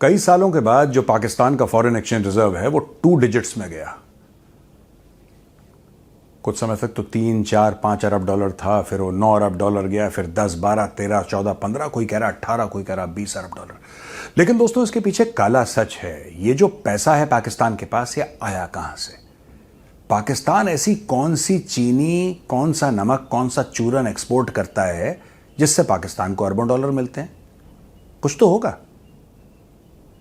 कई सालों के बाद जो पाकिस्तान का फॉरेन एक्सचेंज रिजर्व है वो 2 डिजिट्स में गया। कुछ समय तक तो 3, 4, 5 अरब डॉलर था, फिर वो 9 अरब डॉलर गया, फिर 10, 12, 13, 14, 15, कोई कह रहा 18, कोई कह रहा 20 अरब डॉलर। लेकिन दोस्तों, इसके पीछे काला सच है। ये जो पैसा है पाकिस्तान के पास, ये आया कहां से? पाकिस्तान ऐसी कौन सी चीनी, कौन सा नमक, कौन सा चूरन एक्सपोर्ट करता है जिससे पाकिस्तान को अरबों डॉलर मिलते हैं? कुछ तो होगा।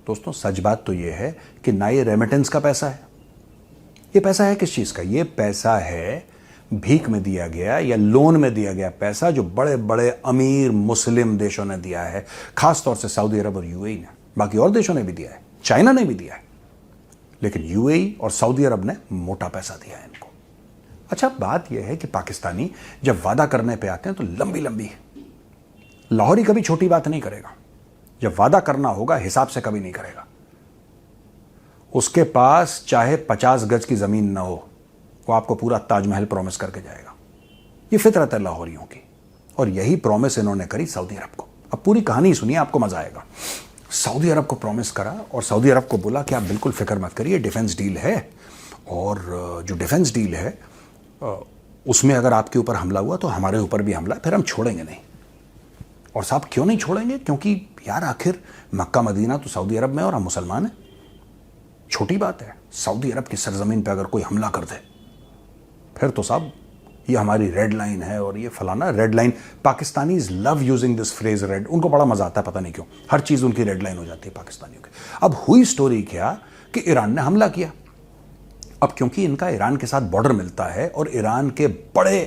दोस्तों, सच बात तो यह है कि ना ये रेमिटेंस का पैसा है। ये पैसा है किस चीज का? ये पैसा है भीख में दिया गया या लोन में दिया गया पैसा, जो बड़े बड़े अमीर मुस्लिम देशों ने दिया है, खासतौर से सऊदी अरब और यूएई ने। बाकी और देशों ने भी दिया है, चाइना ने भी दिया है, लेकिन यूएई और सऊदी अरब ने मोटा पैसा दिया है इनको। अच्छा, बात यह है कि पाकिस्तानी जब वादा करने पे आते हैं तो लंबी लंबी, लाहौरी कभी छोटी बात नहीं करेगा। जब वादा करना होगा हिसाब से कभी नहीं करेगा। उसके पास चाहे 50 गज की जमीन ना हो, वो आपको पूरा ताजमहल प्रॉमिस करके जाएगा। ये फितरत है लाहौरियों की, और यही प्रॉमिस इन्होंने करी सऊदी अरब को। अब पूरी कहानी सुनिए, आपको मजा आएगा। सऊदी अरब को प्रॉमिस करा और सऊदी अरब को बोला कि आप बिल्कुल फिक्र मत करिए, डिफेंस डील है, और जो डिफेंस डील है उसमें अगर आपके ऊपर हमला हुआ तो हमारे ऊपर भी हमला, फिर हम छोड़ेंगे नहीं। और साहब, क्यों नहीं छोड़ेंगे? क्योंकि यार आखिर मक्का मदीना तो सऊदी अरब में और हम मुसलमान हैं। छोटी बात है, सऊदी अरब की सरजमीन पे अगर कोई हमला कर दे फिर तो साहब ये हमारी रेड लाइन है, और ये फलाना red line. Pakistanis love using this phrase red. उनको बड़ा मजा आता है, पता नहीं क्यों, हर चीज उनकी रेड लाइन हो जाती है पाकिस्तानियों की। अब हुई स्टोरी क्या कि ईरान ने हमला किया। अब क्योंकि इनका ईरान के साथ बॉर्डर मिलता है और ईरान के बड़े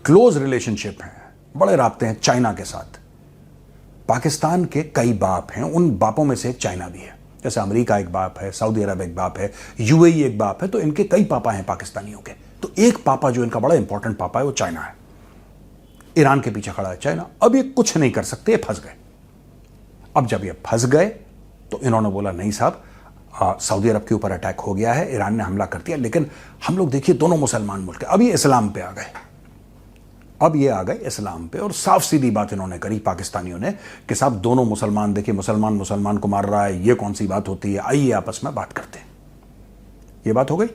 क्लोज रिलेशनशिप हैं, बड़े राब्ते हैं चाइना के साथ। पाकिस्तान के कई बाप हैं, उन बापों में से एक चाइना भी है। जैसे अमेरिका एक बाप है, सऊदी अरब एक बाप है, यूएई एक बाप है, तो इनके कई पापा हैं पाकिस्तानियों के। तो एक पापा जो इनका बड़ा इंपॉर्टेंट पापा है वो चाइना है। ईरान के पीछे खड़ा है चाइना। अब ये कुछ नहीं कर सकते, ये फंस गए। अब जब ये फंस गए तो इन्होंने बोला नहीं साहब, सऊदी अरब के ऊपर अटैक हो गया है, ईरान ने हमला कर दिया, लेकिन हम लोग देखिए दोनों मुसलमान मुल्क है। अब ये इस्लाम पे आ गए। अब ये आ गए इस्लाम पे, और साफ सीधी बात इन्होंने करी पाकिस्तानियों ने कि साहब दोनों मुसलमान, देखिए मुसलमान मुसलमान को मार रहा है, ये कौन सी बात होती है, आइए आपस में बात करते हैं। ये बात हो गई।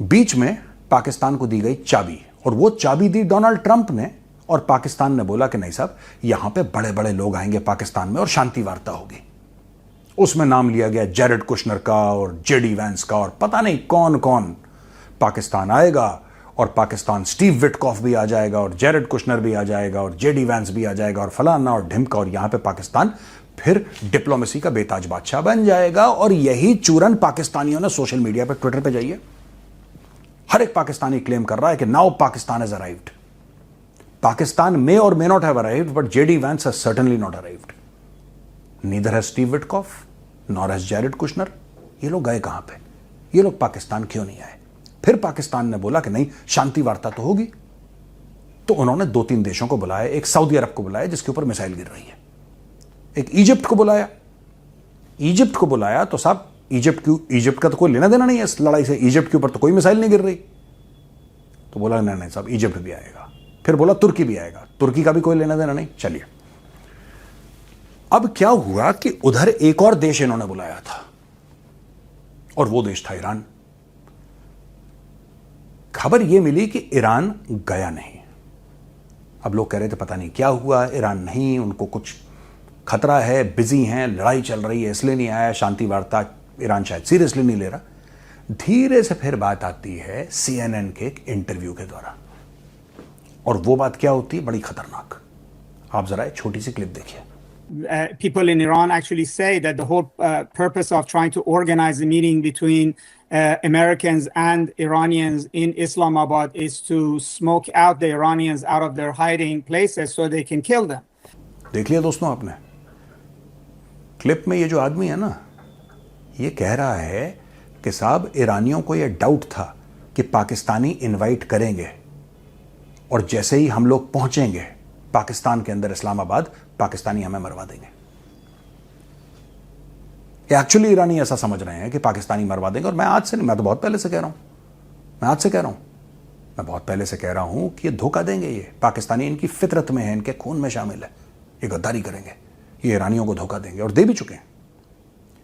बीच में पाकिस्तान को दी गई चाबी, और वो चाबी दी डोनाल्ड ट्रंप ने, और पाकिस्तान ने बोला कि नहीं साहब, यहां पे बड़े बड़े लोग आएंगे पाकिस्तान में और शांति वार्ता होगी। उसमें नाम लिया गया जेरेड कुशनर का और जेडी वैंस का, और पता नहीं कौन कौन पाकिस्तान आएगा। और पाकिस्तान स्टीव विटकॉफ भी आ जाएगा, और जेरेड कुशनर भी आ जाएगा, और जेडी वैंस भी आ जाएगा, और फलाना और ढिमका, और यहां पे पाकिस्तान फिर डिप्लोमेसी का बेताज बादशाह बन जाएगा। और यही चूरन पाकिस्तानियों ने सोशल मीडिया पे, ट्विटर पे जाइए, हर एक पाकिस्तानी क्लेम कर रहा है कि now Pakistan has arrived. Pakistan may और may not have arrived, but JD Vance has certainly not arrived. Neither has Steve Witkoff nor has Jared Kushner. ये लोग गए कहां पे? ये लोग पाकिस्तान क्यों नहीं आए? फिर पाकिस्तान ने बोला कि नहीं, शांति वार्ता तो होगी। तो उन्होंने 2-3 देशों को बुलाया। एक सऊदी अरब को बुलाया जिसके ऊपर मिसाइल गिर रही है, एक इजिप्ट को बुलाया। इजिप्ट को बुलाया तो साहब इजिप्ट का तो कोई लेना देना नहीं है इस लड़ाई से, इजिप्ट के ऊपर तो कोई मिसाइल नहीं गिर रही। तो बोला नहीं साहब, इजिप्ट भी आएगा। फिर बोला तुर्की भी आएगा, तुर्की का भी कोई लेना देना नहीं। चलिए, अब क्या हुआ कि उधर एक और देश इन्होंने बुलाया था, और वो देश था ईरान। खबर यह मिली कि ईरान गया नहीं। अब लोग कह रहे थे पता नहीं क्या हुआ, ईरान नहीं, उनको कुछ खतरा है, बिजी हैं, लड़ाई चल रही है, इसलिए नहीं आया, शांति वार्ता ईरान शायद सीरियसली नहीं ले रहा। धीरे से फिर बात आती है CNN के एक इंटरव्यू के द्वारा, और वो बात क्या होती है, बड़ी खतरनाक। आप जरा एक छोटी सी क्लिप देखिए। People in Iran actually say that the whole purpose of trying to organize a meeting between Americans and Iranians in Islamabad is to smoke out the Iranians out of their hiding places so they can kill them. देख लिया दोस्तों आपने clip में, ये जो आदमी है ना, ये कह रहा है कि साहब ईरानियों को ये डाउट था कि पाकिस्तानी इनवाइट करेंगे, और जैसे ही हम लोग पहुंचेंगे पाकिस्तान के अंदर इस्लामाबाद, पाकिस्तानी हमें मरवा देंगे। एक्चुअली ईरानी ऐसा समझ रहे हैं कि पाकिस्तानी मरवा देंगे। और मैं आज से नहीं, मैं तो बहुत पहले से कह रहा हूं, मैं बहुत पहले से कह रहा हूं कि ये धोखा देंगे। ये पाकिस्तानी इनकी फितरत में है, इनके खून में शामिल है, ये गद्दारी करेंगे, ये ईरानियों को धोखा देंगे, और दे भी चुके हैं।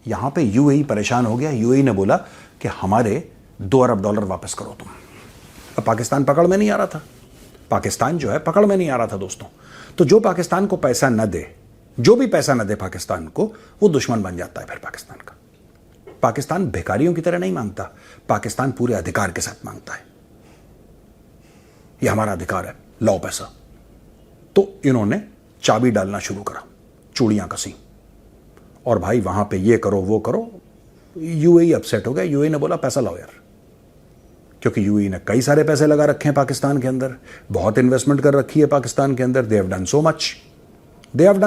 यहां पे यूएई परेशान हो गया। यूएई ने बोला कि हमारे $2 अरब वापस करो तुम। अब पाकिस्तान पकड़ में नहीं आ रहा था, पाकिस्तान जो है पकड़ में नहीं आ रहा था दोस्तों। तो जो पाकिस्तान को पैसा न दे, जो भी पैसा न दे पाकिस्तान को, वो दुश्मन बन जाता है फिर पाकिस्तान का। पाकिस्तान भिखारियों की तरह नहीं मांगता, पाकिस्तान पूरे अधिकार के साथ मांगता है। ये हमारा अधिकार है, लाओ पैसा। तो इन्होंने चाबी डालना शुरू करा, चूड़ियां कसी, और भाई वहां पे ये करो वो करो। यूएई अपसेट हो गया। यूएई ने बोला पैसा लाओ यार, क्योंकि यूएई ने कई सारे पैसे लगा रखे हैं पाकिस्तान के अंदर, बहुत इन्वेस्टमेंट कर रखी है पाकिस्तान के अंदर। They have done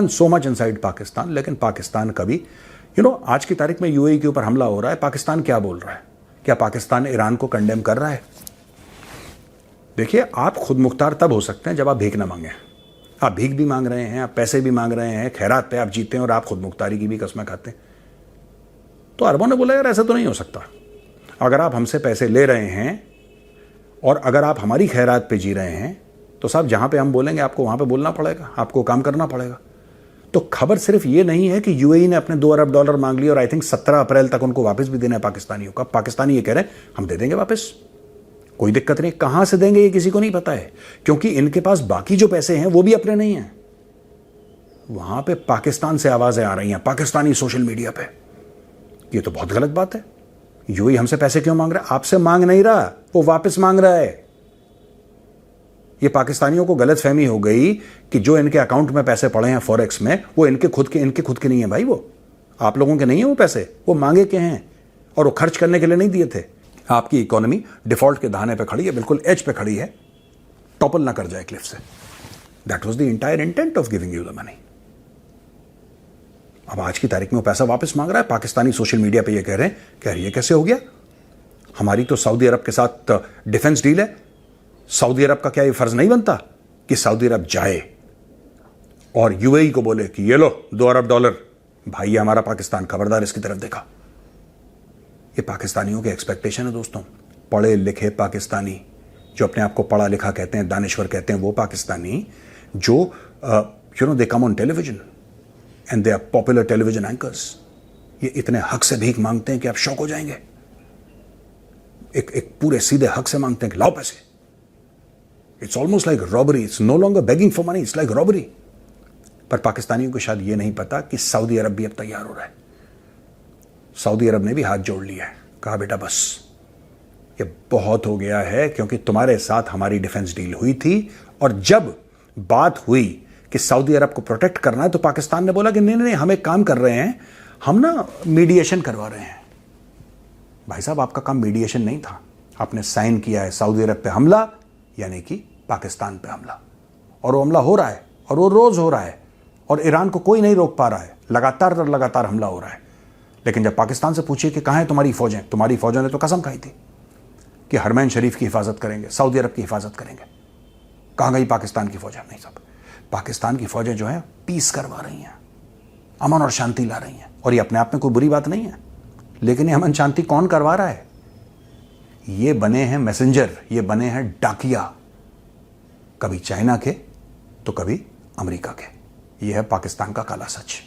so much inside Pakistan. लेकिन पाकिस्तान कभी आज की तारीख में यूएई के ऊपर हमला हो रहा है, पाकिस्तान क्या बोल रहा है? क्या पाकिस्तान ईरान को कंडेम कर रहा है? देखिए, आप खुद मुख्तार तब हो सकते हैं जब आप भीख ना मांगे। आप भीख भी मांग रहे हैं, आप पैसे भी मांग रहे हैं, खैरात पे आप जीते हैं, और आप खुद मुख्तारी की भी कस्में खाते हैं। तो अरबों ने बोला यार ऐसा तो नहीं हो सकता। अगर आप हमसे पैसे ले रहे हैं और अगर आप हमारी खैरात पे जी रहे हैं, तो साहब जहां पे हम बोलेंगे आपको वहां पे बोलना पड़ेगा, आपको काम करना पड़ेगा। तो खबर सिर्फ ये नहीं है कि यूएई ने अपने $2 अरब मांग लिए और आई थिंक 17 अप्रैल तक उनको वापस भी देना है पाकिस्तानियों का। पाकिस्तानी ये कह रहे हैं हम दे देंगे वापस, कोई दिक्कत नहीं। कहां से देंगे ये किसी को नहीं पता है, क्योंकि इनके पास बाकी जो पैसे हैं वो भी अपने नहीं हैं। वहां पे पाकिस्तान से आवाजें आ रही हैं, पाकिस्तानी सोशल मीडिया पे। ये तो बहुत गलत बात है। यूएई हमसे पैसे क्यों मांग रहा है? आपसे मांग नहीं रहा, वो वापस मांग रहा है। ये पाकिस्तानियों को गलतफहमी हो गई कि जो इनके अकाउंट में पैसे पड़े हैं फॉरेक्स में, वो इनके खुद के नहीं है भाई, वो आप लोगों के नहीं है वो पैसे, वो मांगे के हैं और वो खर्च करने के लिए नहीं दिए थे। आपकी इकोनॉमी डिफॉल्ट के दहाने पे खड़ी है, बिल्कुल एज पे खड़ी है, टॉपल ना कर जाए क्लिफ से। That was the entire intent of giving you the money. अब आज की तारीख में वो पैसा वापस मांग रहा है। पाकिस्तानी सोशल मीडिया पे ये कह रहे हैं कि यार ये कैसे हो गया, हमारी तो सऊदी अरब के साथ डिफेंस डील है, सऊदी अरब का क्या ये फर्ज नहीं बनता कि सऊदी अरब जाए और यूएई को बोले कि ये लो $2 अरब। भाई ये हमारा पाकिस्तान, खबरदार इसकी तरफ देखा। ये पाकिस्तानियों के एक्सपेक्टेशन है दोस्तों। पढ़े लिखे पाकिस्तानी, जो अपने आप को पढ़ा लिखा कहते हैं, दानिश्वर कहते हैं, वो पाकिस्तानी जो they come on television and they are popular television anchors, ये इतने हक से भीख मांगते हैं कि आप शौक हो जाएंगे। एक पूरे सीधे हक से मांगते हैं कि लाओ पैसे। It's almost like robbery, it's no longer begging for money, it's like robbery. पर पाकिस्तानियों को शायद ये नहीं पता कि सऊदी अरब भी अब तैयार हो रहा है। सऊदी अरब ने भी हाथ जोड़ लिया है, कहा बेटा बस ये बहुत हो गया है, क्योंकि तुम्हारे साथ हमारी डिफेंस डील हुई थी, और जब बात हुई कि सऊदी अरब को प्रोटेक्ट करना है तो पाकिस्तान ने बोला कि नहीं नहीं, हम एक काम कर रहे हैं, हम ना मीडिएशन करवा रहे हैं। भाई साहब, आपका काम मीडिएशन नहीं था, आपने साइन किया है सऊदी अरब पे हमला, यानी कि पाकिस्तान पे हमला, और वो हमला हो रहा है और वो रोज हो रहा है, और ईरान को कोई नहीं रोक पा रहा है, लगातार हमला हो रहा है। लेकिन जब पाकिस्तान से पूछिए कि कहां है तुम्हारी फौजें, तुम्हारी फौजों ने तो कसम खाई थी कि हरमैन शरीफ की हिफाजत करेंगे, सऊदी अरब की हिफाजत करेंगे। कहां गई पाकिस्तान की फौजें? नहीं साहब, पाकिस्तान की फौजें जो है पीस करवा रही हैं, अमन और शांति ला रही हैं, और ये अपने आप में कोई बुरी बात नहीं है। लेकिन ये अमन शांति कौन करवा रहा है? ये बने हैं मैसेंजर, ये बने हैं डाकिया, कभी चाइना के तो कभी अमेरिका के। ये है पाकिस्तान का काला सच।